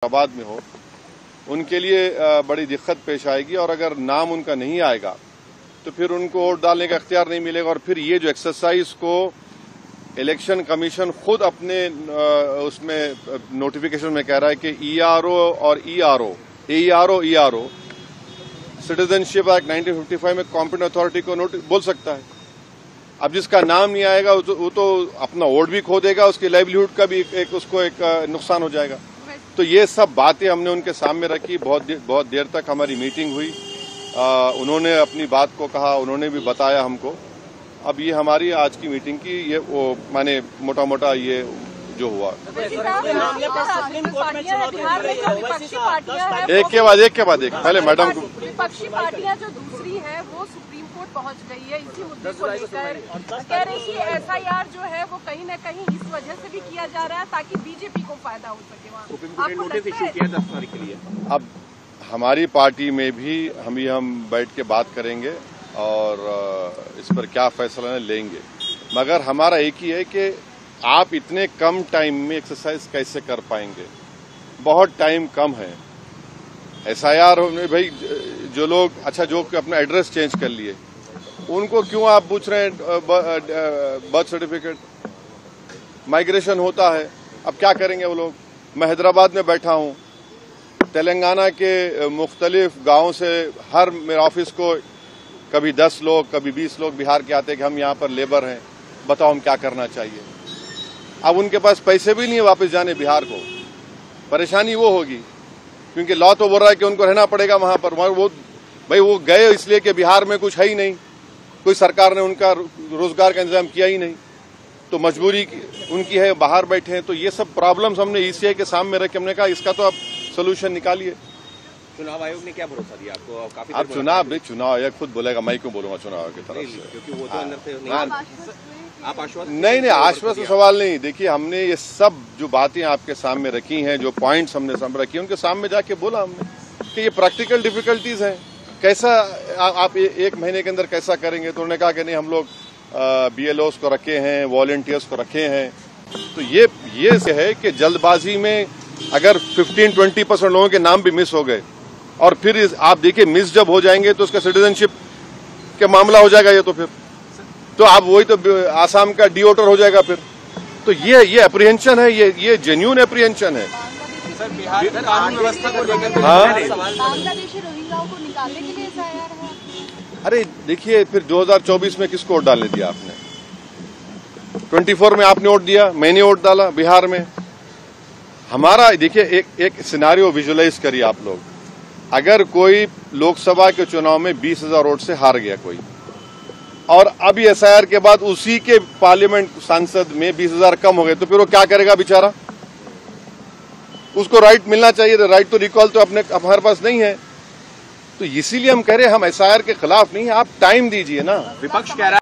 आबाद में हो, उनके लिए बड़ी दिक्कत पेश आएगी और अगर नाम उनका नहीं आएगा तो फिर उनको वोट डालने का इख्तियार नहीं मिलेगा। और फिर ये जो एक्सरसाइज को इलेक्शन कमीशन खुद अपने उसमें नोटिफिकेशन में कह रहा है कि ईआरओ और ईआरओ सिटीजनशिप एक्ट 1955 में कॉम्पिटेंट अथॉरिटी को बोल सकता है। अब जिसका नाम नहीं आएगा वो तो अपना वोट भी खो देगा, उसकी लाइवलीहुड का भी उसको एक नुकसान हो जाएगा। तो ये सब बातें हमने उनके सामने रखी। बहुत देर तक हमारी मीटिंग हुई, उन्होंने अपनी बात को कहा, उन्होंने भी बताया हमको। अब ये हमारी आज की मीटिंग की ये वो माने मोटा मोटा ये जो हुआ। एक के बाद एक पहले मैडम को विपक्षी पार्टियां जो दूसरी है वो सुप्रीम कोर्ट पहुंच गई है इसी मुद्दे को लेकर, कह रही कि एफआईआर जो है वो कहीं न कहीं इस वजह से भी किया जा रहा है ताकि बीजेपी को फायदा हो सके। वहाँ सुप्रीम कोर्ट ने नोटिस इशू किया 10 तारीख के लिए। अब हमारी पार्टी में भी हम बैठ के बात करेंगे और इस पर क्या फैसला लेंगे, मगर हमारा एक ही है कि आप इतने कम टाइम में एक्सरसाइज कैसे कर पाएंगे। बहुत टाइम कम है। एसआईआर में भाई जो लोग जो अपना एड्रेस चेंज कर लिए उनको क्यों आप पूछ रहे हैं बर्थ सर्टिफिकेट। माइग्रेशन होता है, अब क्या करेंगे वो लोग। मैं हैदराबाद में बैठा हूं, तेलंगाना के मुख्तलिफ गांवों से हर मेरे ऑफिस को कभी 10 लोग कभी 20 लोग बिहार के आते हैं कि हम यहाँ पर लेबर हैं, बताओ हम क्या करना चाहिए। अब उनके पास पैसे भी नहीं है वापस जाने बिहार को। परेशानी वो होगी क्योंकि लॉ तो बोल रहा है कि उनको रहना पड़ेगा वहां पर। वो गए इसलिए कि बिहार में कुछ है ही नहीं, कोई सरकार ने उनका रोजगार का इंतजाम किया ही नहीं, तो मजबूरी उनकी है, बाहर बैठे हैं। तो ये सब प्रॉब्लम्स हमने ईसीआई के सामने रख के हमने कहा इसका तो आप सोल्यूशन निकालिए। चुनाव आयोग ने क्या भरोसा दिया आपको? काफी अब चुनाव आयोग खुद बोलेगा, मैं क्यों बोलूंगा चुनाव आयोग की तरफ से, क्योंकि वो तो अंदर से आप आश्वस्त नहीं आश्वस्त सवाल नहीं। देखिए हमने ये सब जो बातें आपके सामने रखी हैं, जो पॉइंट्स हमने सामने रखी हैं, उनके सामने जाके बोला हमने कि ये प्रैक्टिकल डिफिकल्टीज हैं, कैसा आप 1 महीने के अंदर कैसा करेंगे। तो उन्होंने कहा कि नहीं हम लोग बीएलओस को रखे हैं, वॉलंटियर्स को रखे हैं। तो ये है कि जल्दबाजी में अगर 15-20% लोगों के नाम भी मिस हो गए और फिर आप देखिए मिस जब हो जाएंगे तो उसका सिटीजनशिप के मामला हो जाएगा। ये तो आप वही तो आसाम का डिओटर हो जाएगा फिर। तो ये अप्रीहेंशन है, ये जेन्युइन अप्रीहेंशन है। सर बिहार कानून व्यवस्था को लेकर बांग्लादेशी रोहिंग्याओं को निकालने के लिए एसआईआर है। अरे देखिए फिर 2024 में किसको वोट डालने दिया आपने? 24 में आपने वोट दिया, मैंने वोट डाला बिहार में। हमारा देखिए एक सिनारियो विजुअलाइज करिए आप लोग। अगर कोई लोकसभा के चुनाव में 20,000 वोट से हार गया कोई, और अभी एसआईआर के बाद उसी के पार्लियामेंट सांसद में 20,000 कम हो गए, तो फिर वो क्या करेगा बेचारा? उसको राइट मिलना चाहिए, तो राइट तो रिकॉल तो हमारे पास नहीं है। तो इसीलिए हम कह रहे हैं हम एसआईआर के खिलाफ नहीं है, आप टाइम दीजिए ना। विपक्ष कह रहा है